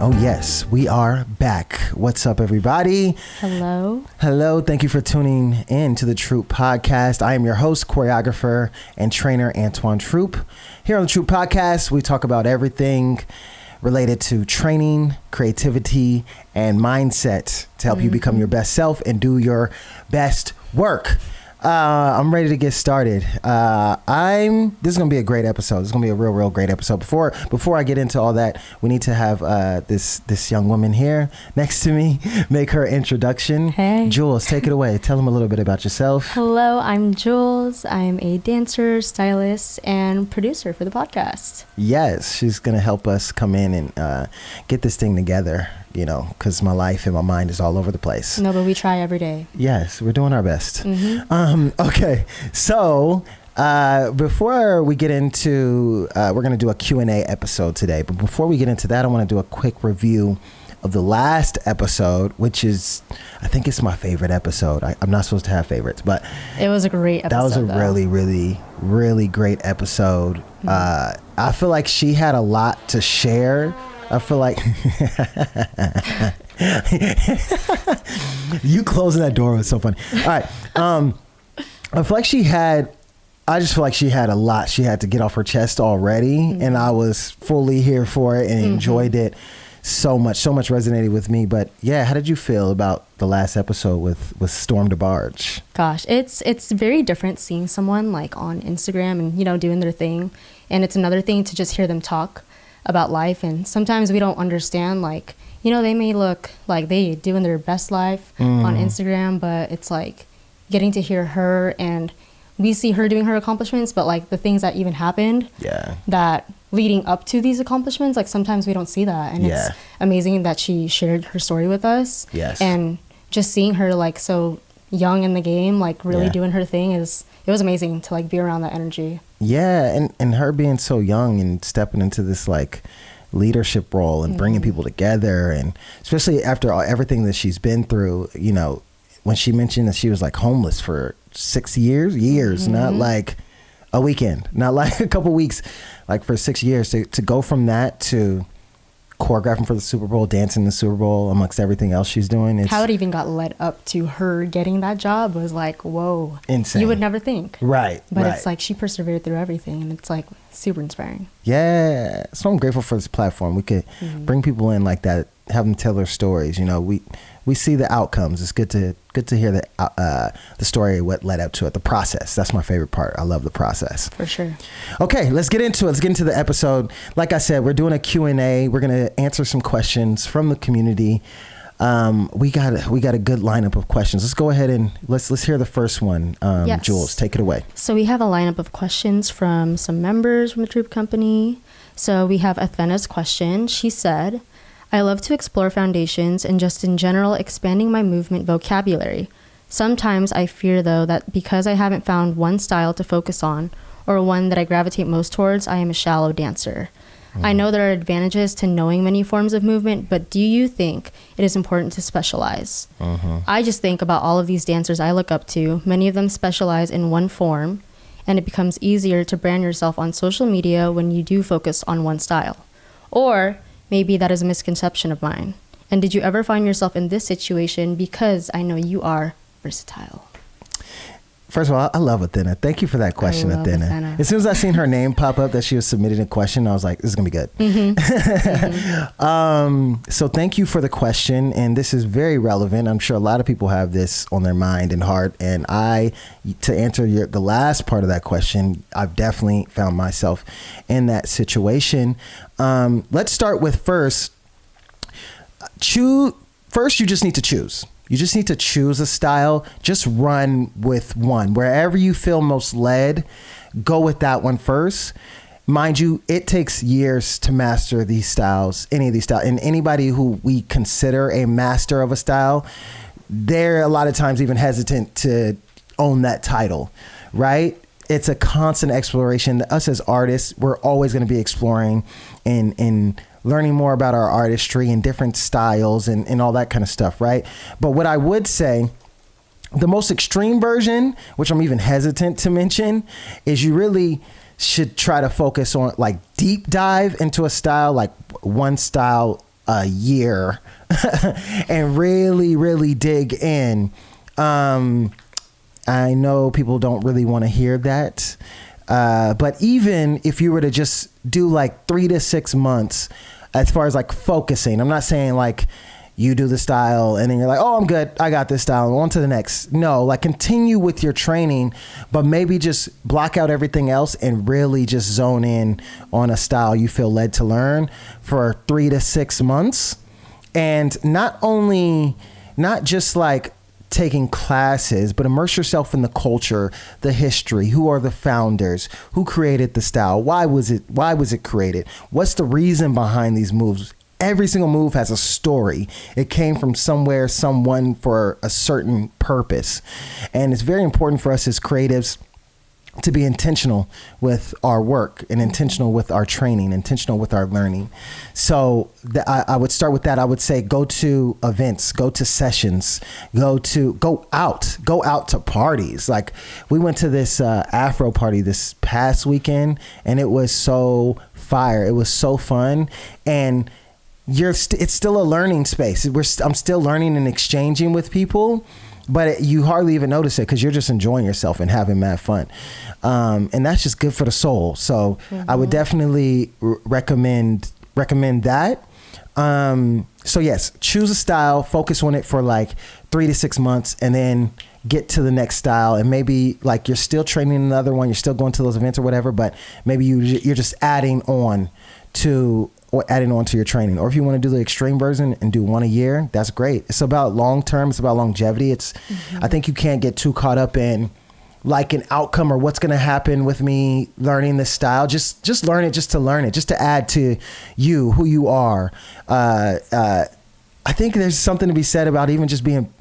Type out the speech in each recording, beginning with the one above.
Oh yes, we are back. What's up, everybody? Hello. Hello. Thank you for tuning in to the Troupe podcast. I am your host, choreographer, and trainer Antoine Troupe. Here on the Troupe podcast, we talk about everything related to training, creativity, and mindset to help you become your best self and do your best work. I'm ready to get started. This is gonna be a great episode. This is gonna be a real great episode. Before I get into all that, we need to have this young woman here next to me make her introduction. Hey, Jules, take it away. Tell them a little bit about yourself. Hello, I'm Jules. I'm a dancer, stylist, and producer for the podcast. Yes, she's gonna help us come in and get this thing together. You know, because my life and my mind is all over the place. No, but we try every day. Yes, we're doing our best. Mm-hmm. Okay, so before we get into, we're going to do a Q&A episode today. But before we get into that, I want to do a quick review of the last episode, which is, I think it's my favorite episode. I'm not supposed to have favorites, but it was a great episode. That was a really great episode. Mm-hmm. I feel like she had a lot to share. I feel like you closing that door was so funny. All right. I feel like I just feel like she had a lot she had to get off her chest already. Mm-hmm. And I was fully here for it and enjoyed it so much resonated with me. But yeah, how did you feel about the last episode with Storm the Barge? Gosh, it's very different seeing someone like on Instagram and, you know, doing their thing. And it's another thing to just hear them talk about life. And sometimes we don't understand, like, you know, they may look like they doing their best life on Instagram, but it's like getting to hear her, and we see her doing her accomplishments, but like the things that even happened that leading up to these accomplishments, like sometimes we don't see that. And it's amazing that she shared her story with us. Yes. And just seeing her like so young in the game, like really doing her thing, it was amazing to like be around that energy. Yeah, and her being so young and stepping into this like leadership role and bringing people together, and especially after everything that she's been through, you know, when she mentioned that she was like homeless for 6 years, not like a weekend, not like a couple weeks, like for 6 years, to go from that to choreographing for the Super Bowl, dancing the Super Bowl amongst everything else she's doing. How it even got led up to her getting that job was like, whoa. Insane. You would never think. Right. But it's like she persevered through everything, and it's like super inspiring. Yeah. So I'm grateful for this platform. We could bring people in like that, have them tell their stories. You know, we see the outcomes. It's good to hear the story, what led up to it, the process. That's my favorite part. I love the process. For sure. Okay, let's get into it. Let's get into the episode. Like I said, we're doing a Q&A. We're going to answer some questions from the community. We got a good lineup of questions. Let's go ahead and let's hear the first one. Yes. Jules, take it away. So we have a lineup of questions from some members from the Troupe Company. So we have Athena's question. She said, I love to explore foundations and just in general expanding my movement vocabulary. Sometimes I fear, though, that because I haven't found one style to focus on or one that I gravitate most towards, I am a shallow dancer. I know there are advantages to knowing many forms of movement, but do you think it is important to specialize? I just think about all of these dancers I look up to. Many of them specialize in one form, and it becomes easier to brand yourself on social media when you do focus on one style. Or maybe that is a misconception of mine. And did you ever find yourself in this situation? Because I know you are versatile. First of all, I love Athena. Thank you for that question, Athena. As soon as I seen her name pop up that she was submitting a question, I was like, this is going to be good. So thank you for the question. And this is very relevant. I'm sure a lot of people have this on their mind and heart. And to answer the last part of that question, I've definitely found myself in that situation. Let's start with first, you just need to choose. You just need to choose a style. Just run with one. Wherever you feel most led, go with that one first. Mind you, it takes years to master these styles, any of these styles. And anybody who we consider a master of a style, they're a lot of times even hesitant to own that title, right? It's a constant exploration. Us as artists, we're always going to be exploring and learning more about our artistry and different styles and all that kind of stuff, right? But what I would say, the most extreme version, which I'm even hesitant to mention, is you really should try to focus on like deep dive into a style, like one style a year and really, really dig in. I know people don't really want to hear that. But even if you were to just do like 3 to 6 months, as far as like focusing, I'm not saying like you do the style and then you're like, oh, I'm good, I got this style, on to the next. No, like continue with your training, but maybe just block out everything else and really just zone in on a style you feel led to learn for 3 to 6 months. And not just like taking classes, but immerse yourself in the culture, the history, who are the founders, who created the style, why was it created, what's the reason behind these moves. Every single move has a story. It came from somewhere, someone, for a certain purpose. And it's very important for us as creatives to be intentional with our work and intentional with our training, intentional with our learning. So I would start with that. I would say go to events, go to sessions, go out to parties. Like we went to this Afro party this past weekend and it was so fire. It was so fun. And it's still a learning space. I'm still learning and exchanging with people, but you hardly even notice it because you're just enjoying yourself and having mad fun. And that's just good for the soul. So I would definitely recommend that. So yes, choose a style, focus on it for like 3 to 6 months, and then get to the next style. And maybe like you're still training another one, you're still going to those events or whatever, but maybe you're just adding on to your training. Or if you want to do the extreme version and do one a year, that's great. It's about long term. It's about longevity. I think you can't get too caught up in like an outcome or what's going to happen with me learning this style. Just learn it, just to learn it, just to add to you, who you are. I think there's something to be said about even just being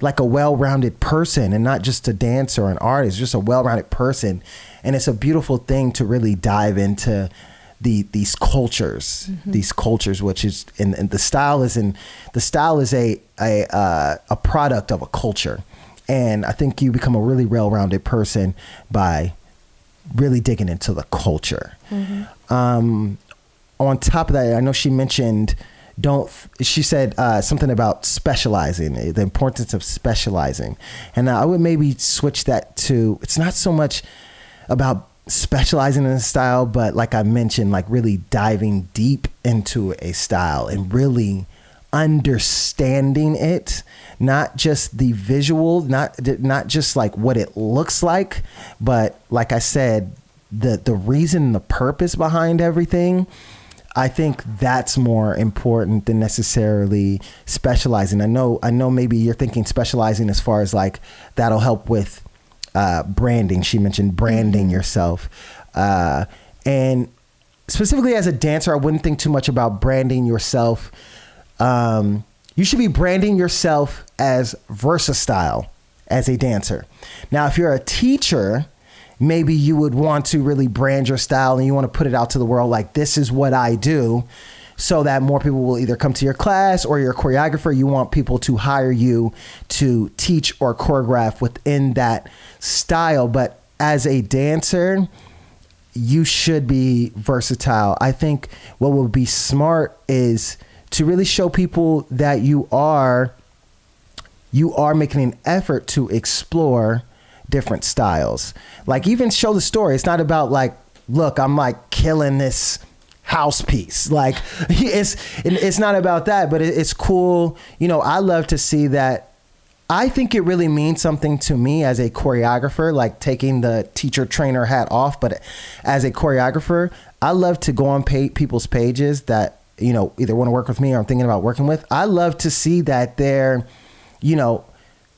like a well-rounded person and not just a dancer or an artist, just a well-rounded person. And it's a beautiful thing to really dive into these cultures, which is, and the style is a product of a culture. And I think you become a really well-rounded person by really digging into the culture. On top of that, I know she mentioned, she said something about specializing, the importance of specializing. And I would maybe switch that to, it's not so much about specializing in a style, but like I mentioned, like really diving deep into a style and really understanding it, not just the visual, not just like what it looks like, but like I said, the reason, the purpose behind everything. I think that's more important than necessarily specializing. I know maybe you're thinking specializing as far as like that'll help with branding. She mentioned branding yourself. And specifically as a dancer, I wouldn't think too much about branding yourself. You should be branding yourself as versatile as a dancer. Now, if you're a teacher, maybe you would want to really brand your style and you want to put it out to the world like, this is what I do, so that more people will either come to your class, or you're a choreographer, you want people to hire you to teach or choreograph within that style. But as a dancer, you should be versatile. I think what would be smart is to really show people that you are making an effort to explore different styles. Like even show the story. It's not about like, look, I'm like killing this house piece. Like it's not about that, but it's cool. You know, I love to see that. I think it really means something to me as a choreographer, like taking the teacher trainer hat off. But as a choreographer, I love to go on people's pages that, you know, either want to work with me or I'm thinking about working with. I love to see that they're, you know,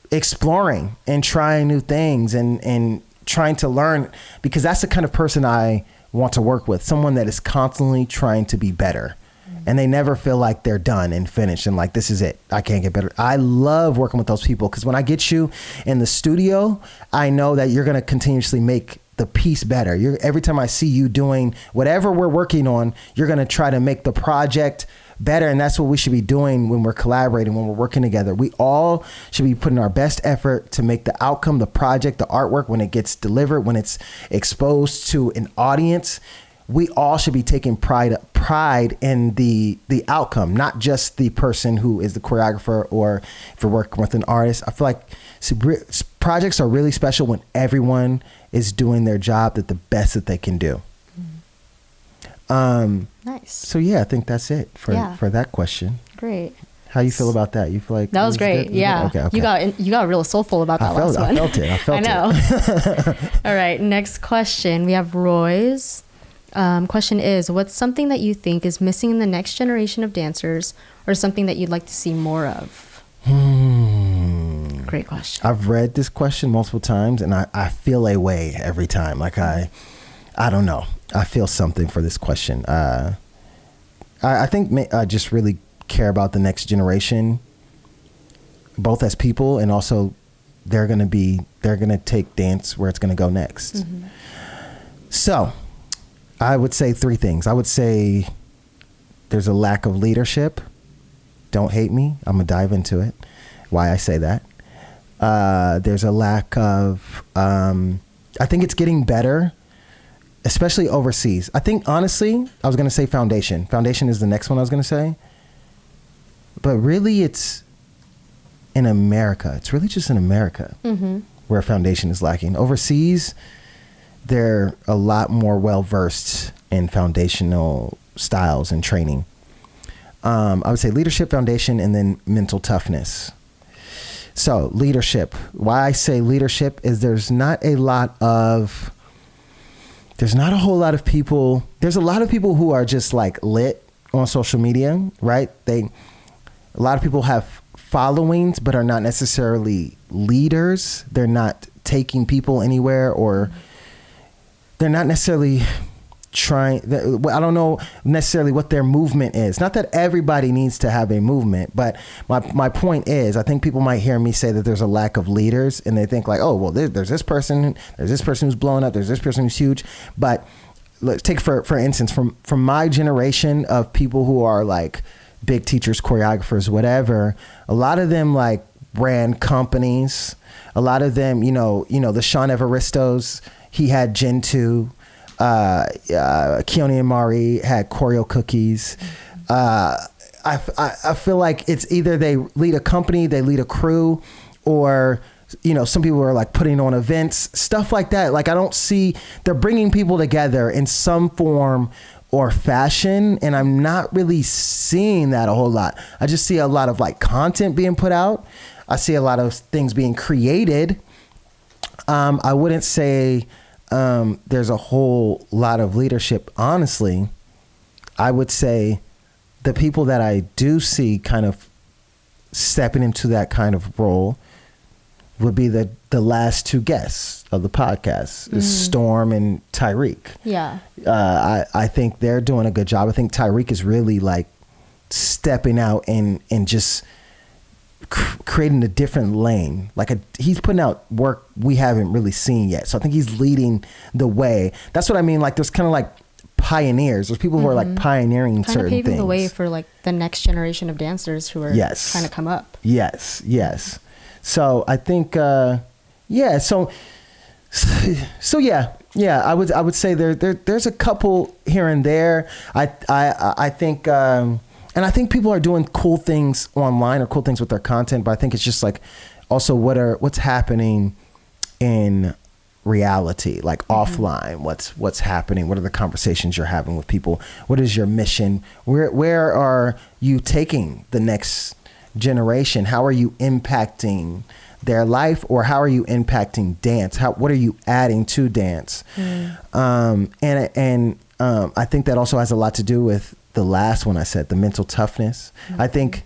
exploring and trying new things and trying to learn, because that's the kind of person I want to work with. Someone that is constantly trying to be better. And they never feel like they're done and finished and like, this is it, I can't get better. I love working with those people, because when I get you in the studio, I know that you're going to continuously make the piece better. Every time I see you doing whatever we're working on, you're going to try to make the project better. And that's what we should be doing when we're collaborating, when we're working together. We all should be putting our best effort to make the outcome, the project, the artwork, when it gets delivered, when it's exposed to an audience, we all should be taking pride in the outcome, not just the person who is the choreographer, or if you're working with an artist. I feel like projects are really special when everyone is doing their job at the best that they can do. Nice. So yeah, I think that's it for that question. Great. How you feel about that? You feel like that was great? Good? Yeah. Okay. You got real soulful about that last one. I felt it. I know. All right. Next question. We have Roy's. Question is, what's something that you think is missing in the next generation of dancers, or something that you'd like to see more of? Great question. I've read this question multiple times, and I feel a way every time. Like I don't know. I feel something for this question. I think I just really care about the next generation, both as people, and also they're going to take dance where it's going to go next. Mm-hmm. So I would say three things. I would say there's a lack of leadership. Don't hate me. I'm going to dive into it, why I say that. There's a lack of, I think it's getting better, especially overseas. I think, honestly, I was going to say foundation. Foundation is the next one I was going to say. But really, it's in America. It's really just in America where foundation is lacking. Overseas, they're a lot more well-versed in foundational styles and training. I would say leadership, foundation, and then mental toughness. So leadership. Why I say leadership is there's not a whole lot of people. There's a lot of people who are just like lit on social media, right? A lot of people have followings, but are not necessarily leaders. They're not taking people anywhere, or they're not necessarily trying. I don't know necessarily what their movement is. Not that everybody needs to have a movement, but my point is, I think people might hear me say that there's a lack of leaders, and they think like, oh, well, there's this person who's blowing up, there's this person who's huge. But let's take for instance, from my generation of people who are like big teachers, choreographers, whatever, a lot of them like ran companies. A lot of them, you know, the Sean Everistos, he had Gen 2. Keone and Mari had Choreo Cookies. I feel like it's either they lead a company, they lead a crew, or, you know, some people are like putting on events, stuff like that. Like I don't see, they're bringing people together in some form or fashion, and I'm not really seeing that a whole lot. I just see a lot of like content being put out. I see a lot of things being created. I wouldn't say there's a whole lot of leadership. Honestly, I would say the people that I do see kind of stepping into that kind of role would be the last two guests of the podcast, is Storm and Tyreek. Yeah. I think they're doing a good job. I think Tyreek is really like stepping out and just creating a different lane. Like he's putting out work we haven't really seen yet. So I think he's leading the way. That's what I mean. Like there's kind of like pioneers. There's people who are like pioneering certain things. Kind of paving the way for like the next generation of dancers who are trying to come up. Yes. So I think, So yeah. I would say there's a couple here and there. I think, and I think people are doing cool things online or cool things with their content, but I think it's just like also what's happening in reality, like offline, what's happening, what are the conversations you're having with people, what is your mission, where are you taking the next generation, how are you impacting their life, or how are you impacting dance, what are you adding to dance? I think that also has a lot to do with the last one I said, the mental toughness. I think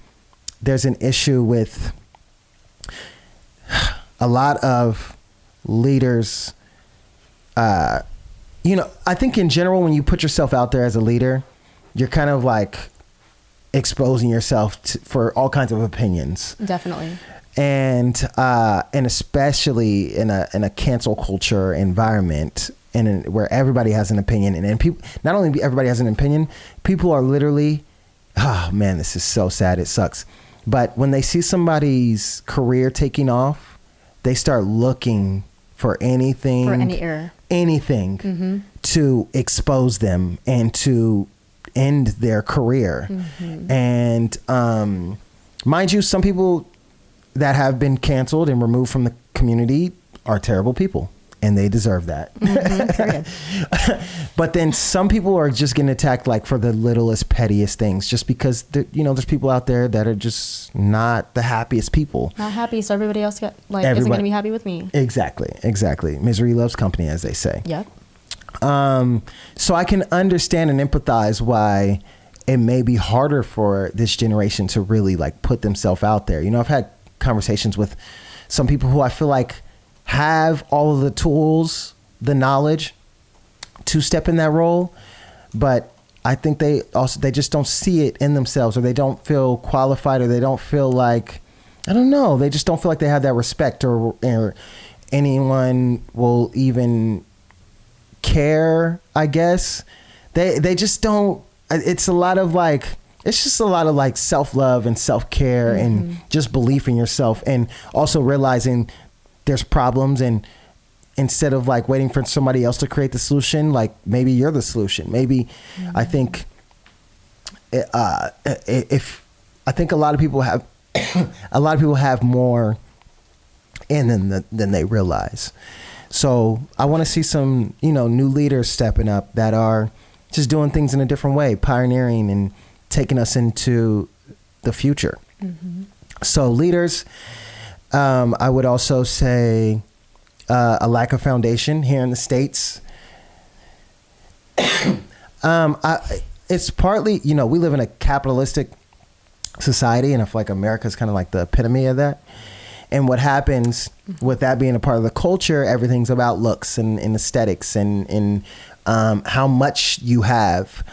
there's an issue with a lot of leaders. I think in general, when you put yourself out there as a leader, you're kind of like exposing yourself for all kinds of opinions. Definitely. And especially in a cancel culture environment, and where everybody has an opinion, and people, not only everybody has an opinion, people are literally, oh man, this is so sad, it sucks. But when they see somebody's career taking off, they start looking for anything, for any error, anything to expose them and to end their career. And mind you, some people that have been canceled and removed from the community are terrible people, and they deserve that. But then some people are just getting attacked like for the littlest, pettiest things, just because there's people out there that are just not the happiest people. Not happy, so everybody else isn't going to be happy with me. Exactly. Misery loves company, as they say. Yep. So I can understand and empathize why it may be harder for this generation to really like put themselves out there. I've had conversations with some people who I feel like have all of the tools, the knowledge to step in that role, but I think they just don't see it in themselves, or they don't feel qualified, or they don't feel like, I don't know, they just don't feel like they have that respect, or anyone will even care, I guess. They just don't. It's just a lot of like self-love and self-care and just belief in yourself, and also realizing there's problems, and instead of like waiting for somebody else to create the solution, like maybe you're the solution. Maybe I think a lot of people have more in them than they realize. So I want to see some, new leaders stepping up that are just doing things in a different way, pioneering and taking us into the future. So leaders, I would also say a lack of foundation here in the States. It's partly, we live in a capitalistic society, and I feel like America's kind of like the epitome of that. And what happens with that being a part of the culture, everything's about looks and aesthetics and how much you have.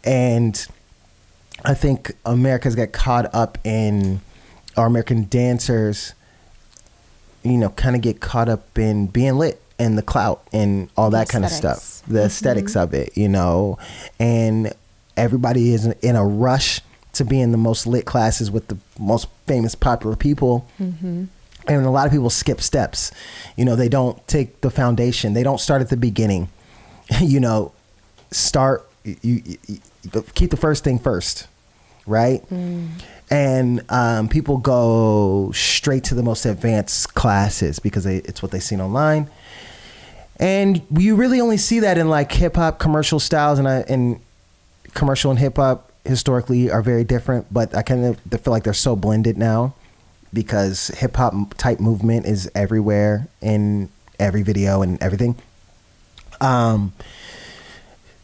And I think America's got caught up in, our American dancers, kind of get caught up in being lit and the clout and all that kind of stuff, the aesthetics of it, and everybody is in a rush to be in the most lit classes with the most famous popular people. And a lot of people skip steps. They don't take the foundation. They don't start at the beginning. Start, you keep the first thing first, right? And people go straight to the most advanced classes because it's what they've seen online. And you really only see that in like hip hop commercial styles, and commercial and hip hop historically are very different, but I kind of feel like they're so blended now, because hip hop type movement is everywhere in every video and everything.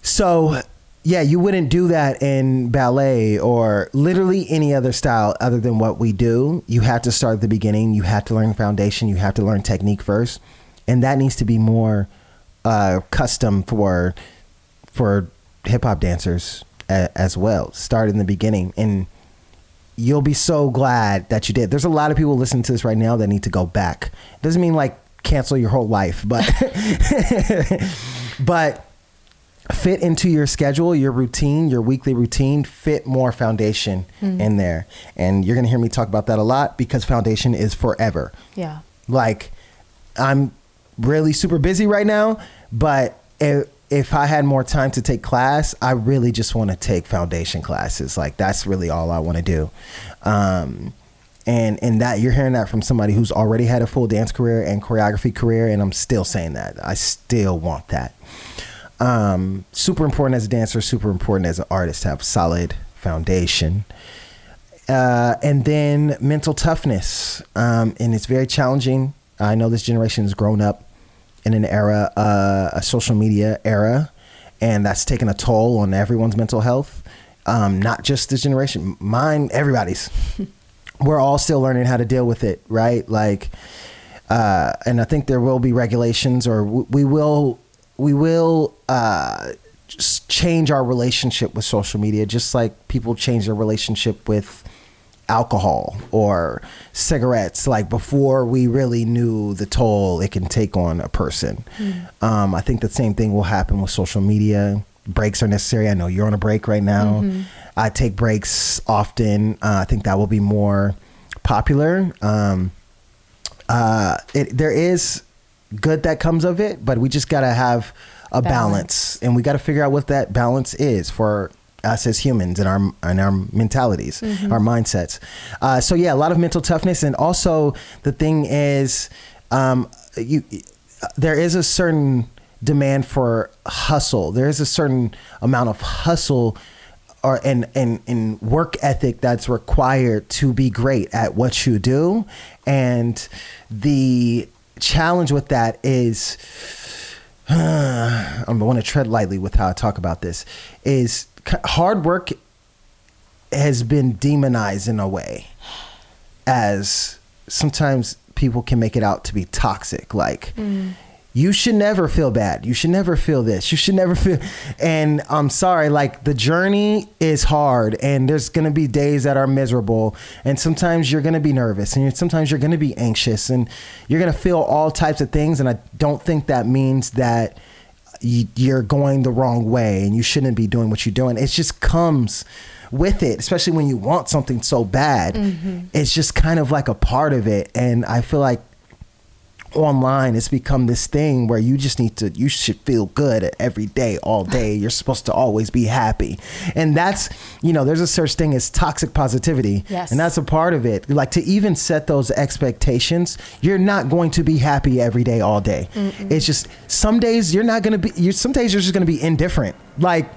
So yeah, you wouldn't do that in ballet or literally any other style other than what we do. You have to start at the beginning. You have to learn foundation. You have to learn technique first. And that needs to be more custom for hip hop dancers as well. Start in the beginning, and you'll be so glad that you did. There's a lot of people listening to this right now that need to go back. It doesn't mean like cancel your whole life, but but fit into your schedule, your routine, your weekly routine, fit more foundation in there. And you're going to hear me talk about that a lot, because foundation is forever. Yeah. Like, I'm really super busy right now, but if I had more time to take class, I really just want to take foundation classes. Like, that's really all I want to do. And that, you're hearing that from somebody who's already had a full dance career and choreography career, and I'm still saying that. I still want that. Super important as a dancer, super important as an artist to have solid foundation. And then mental toughness. And it's very challenging. I know this generation has grown up in an era, a social media era, and that's taken a toll on everyone's mental health. Not just this generation, mine, everybody's. We're all still learning how to deal with it, right? Like, and I think there will be regulations, or we will just change our relationship with social media, just like people change their relationship with alcohol or cigarettes, like before we really knew the toll it can take on a person. I think the same thing will happen with social media. Breaks are necessary. I know you're on a break right now. I take breaks often. I think that will be more popular. There is good that comes of it, but we just got to have a balance. And we got to figure out what that balance is for us as humans and our mentalities, our mindsets. So yeah, a lot of mental toughness. And also the thing is, there is a certain demand for hustle. There is a certain amount of hustle and work ethic that's required to be great at what you do. And the challenge with that is, I want to tread lightly with how I talk about this, is hard work has been demonized in a way, as sometimes people can make it out to be toxic. Like, you should never feel bad. You should never feel this. You should never feel. And I'm sorry, like, the journey is hard, and there's going to be days that are miserable. And sometimes you're going to be nervous, and sometimes you're going to be anxious, and you're going to feel all types of things. And I don't think that means that you're going the wrong way and you shouldn't be doing what you're doing. It just comes with it, especially when you want something so bad. It's just kind of like a part of it. And I feel like online it's become this thing where you should feel good every day, all day. You're supposed to always be happy. And that's, there's a such thing as toxic positivity. Yes. And that's a part of it. Like, to even set those expectations, you're not going to be happy every day, all day. It's just, some days you're not going to be, some days you're just going to be indifferent. Like,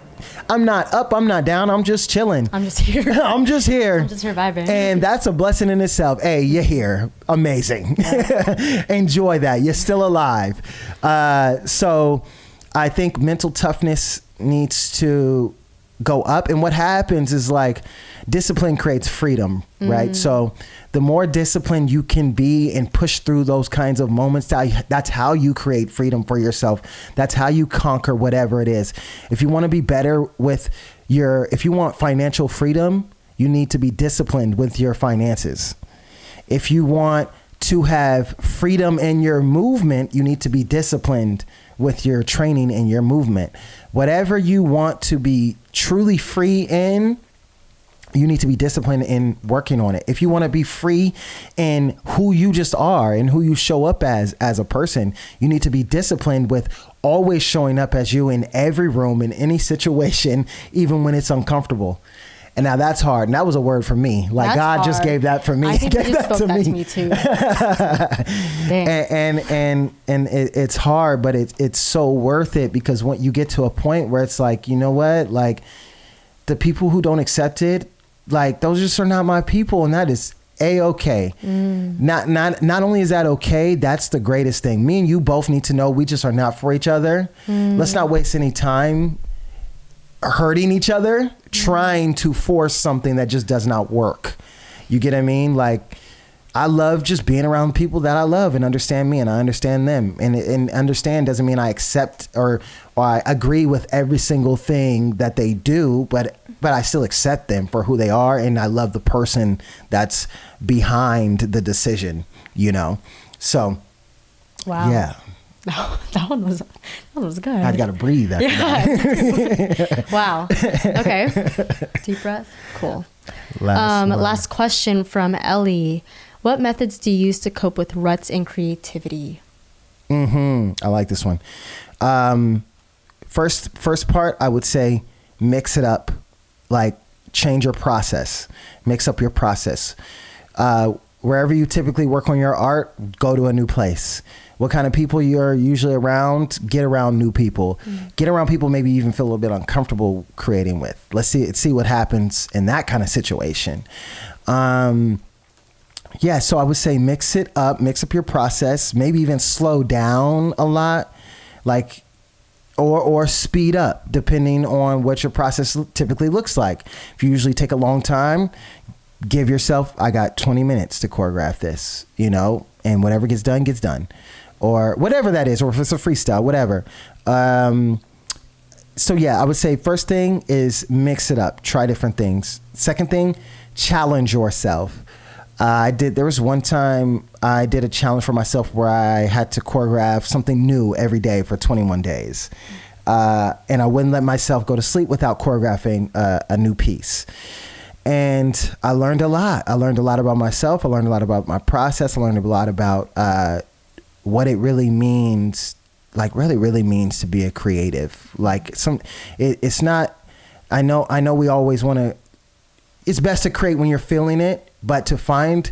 I'm not up, I'm not down, I'm just chilling. I'm just here. I'm just here. I'm just here vibing. And that's a blessing in itself. Hey, you're here. Amazing. Yeah. Enjoy that. You're still alive. So I think mental toughness needs to go up. And what happens is, like, discipline creates freedom, right? So the more disciplined you can be and push through those kinds of moments, that's how you create freedom for yourself. That's how you conquer whatever it is. If you want to be better if you want financial freedom, you need to be disciplined with your finances. If you want to have freedom in your movement, you need to be disciplined with your training and your movement. Whatever you want to be truly free in, you need to be disciplined in working on it. If you want to be free in who you just are and who you show up as a person, you need to be disciplined with always showing up as you in every room, in any situation, even when it's uncomfortable. And now that's hard. And that was a word for me. Like, that's God hard. Just gave that for me. I think he just spoke that to me too. and it's hard, but it's so worth it, because when you get to a point where it's like, you know what? Like, the people who don't accept it, like, those just are not my people, and that is A-okay. Not only is that okay, that's the greatest thing. Me and you both need to know we just are not for each other. Let's not waste any time hurting each other, trying to force something that just does not work. You get what I mean? Like, I love just being around people that I love and understand me, and I understand them. And understand doesn't mean I accept or I agree with every single thing that they do, but I still accept them for who they are, and I love the person that's behind the decision, So, wow. Yeah. That one was good. I got to breathe after that. Wow. Okay. Deep breath. Cool. Last question from Ellie. What methods do you use to cope with ruts in creativity? I like this one. First part, I would say mix it up. Like, change your process. Mix up your process. Wherever you typically work on your art, go to a new place. What kind of people you're usually around, get around new people. Get around people maybe you even feel a little bit uncomfortable creating with. Let's see what happens in that kind of situation. Yeah, so I would say mix it up, mix up your process, maybe even slow down a lot, like, or speed up depending on what your process typically looks like. If you usually take a long time, give yourself, I got 20 minutes to choreograph this, and whatever gets done, or whatever that is, or if it's a freestyle, whatever. So yeah, I would say first thing is mix it up, try different things. Second thing, challenge yourself. There was one time I did a challenge for myself where I had to choreograph something new every day for 21 days. And I wouldn't let myself go to sleep without choreographing a new piece. And I learned a lot. I learned a lot about myself. I learned a lot about my process. I learned a lot about what it really means like really, really means to be a creative. Like it's not, I know we always want to, it's best to create when you're feeling it, but to find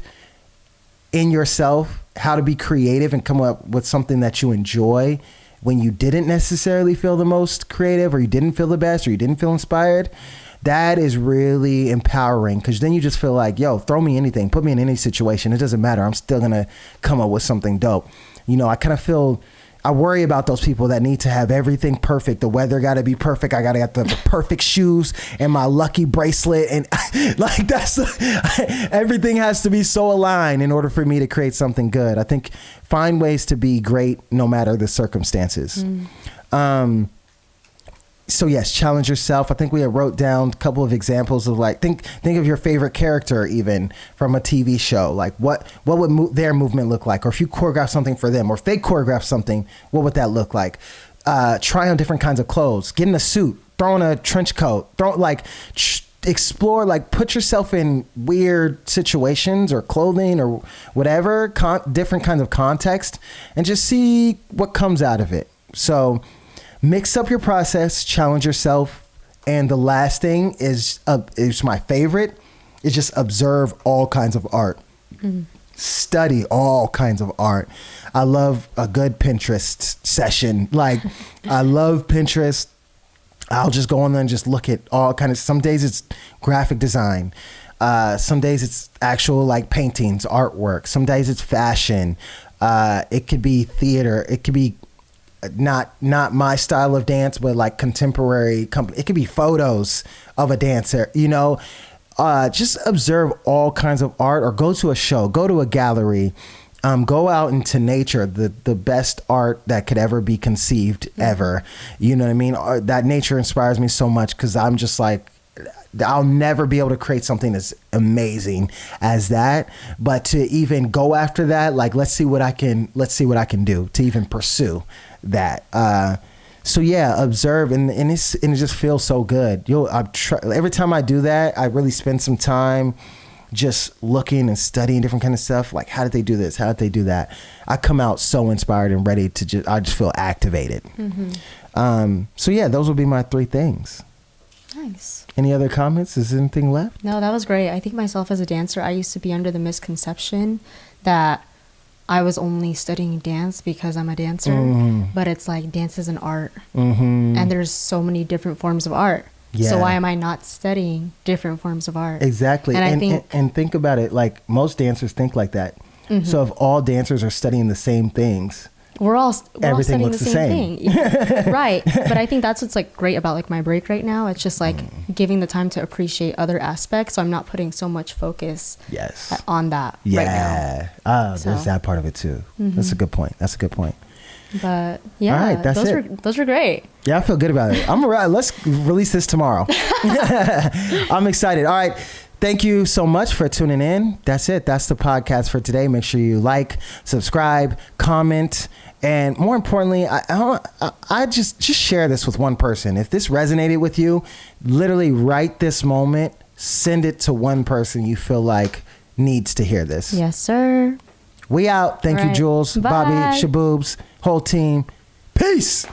in yourself how to be creative and come up with something that you enjoy when you didn't necessarily feel the most creative, or you didn't feel the best, or you didn't feel inspired, that is really empowering, because then you just feel like, yo, throw me anything, put me in any situation, it doesn't matter, I'm still gonna come up with something dope. You know, I kind of feel, I worry about those people that need to have everything perfect. The weather got to be perfect. I got to get the perfect shoes and my lucky bracelet. And like everything has to be so aligned in order for me to create something good. I think find ways to be great no matter the circumstances. So yes, challenge yourself. I think we wrote down a couple of examples of like, think of your favorite character even from a TV show. Like what would their movement look like? Or if you choreograph something for them, or if they choreograph something, what would that look like? Try on different kinds of clothes, get in a suit, throw on a trench coat, explore, like put yourself in weird situations or clothing or whatever, different kinds of context, and just see what comes out of it. So mix up your process, challenge yourself, and the last thing is my favorite, is just observe all kinds of art. Study all kinds of art. I love a good Pinterest session. Like, I love Pinterest. I'll just go on there and just look at all kinds of, some days it's graphic design. Some days it's actual like paintings, artwork. Some days it's fashion. It could be theater. It could be not my style of dance, but like contemporary company. It could be photos of a dancer, you know. Just observe all kinds of art, or go to a show, go to a gallery, go out into nature, the best art that could ever be conceived ever. You know what I mean? That nature inspires me so much, because I'm just like, I'll never be able to create something as amazing as that, but to even go after that, like, let's see what I can do to even pursue that. So yeah, observe, and it just feels so good. Every time I do that, I really spend some time just looking and studying different kind of stuff. Like, how did they do this? How did they do that? I come out so inspired and ready to I just feel activated. So yeah, those would be my 3 things. Nice. Any other comments? Is there anything left? No, that was great. I think myself as a dancer, I used to be under the misconception that I was only studying dance because I'm a dancer, but it's like dance is an art, and there's so many different forms of art. Yeah. So why am I not studying different forms of art? Exactly. And think about it, like most dancers think like that. So if all dancers are studying the same things, we're all studying the same thing. Right. But I think that's what's like great about like my break right now. It's just like giving the time to appreciate other aspects. So I'm not putting so much focus on that right now. There's that part of it too. That's a good point. But yeah, all right, those were great. Yeah, I feel good about it. Let's release this tomorrow. I'm excited. All right. Thank you so much for tuning in. That's it. That's the podcast for today. Make sure you like, subscribe, comment, and more importantly, I just share this with one person. If this resonated with you, literally right this moment, send it to one person you feel like needs to hear this. Yes, sir. We out. Thank you, Jules, Bye. Bobby, Shaboobs, whole team. Peace.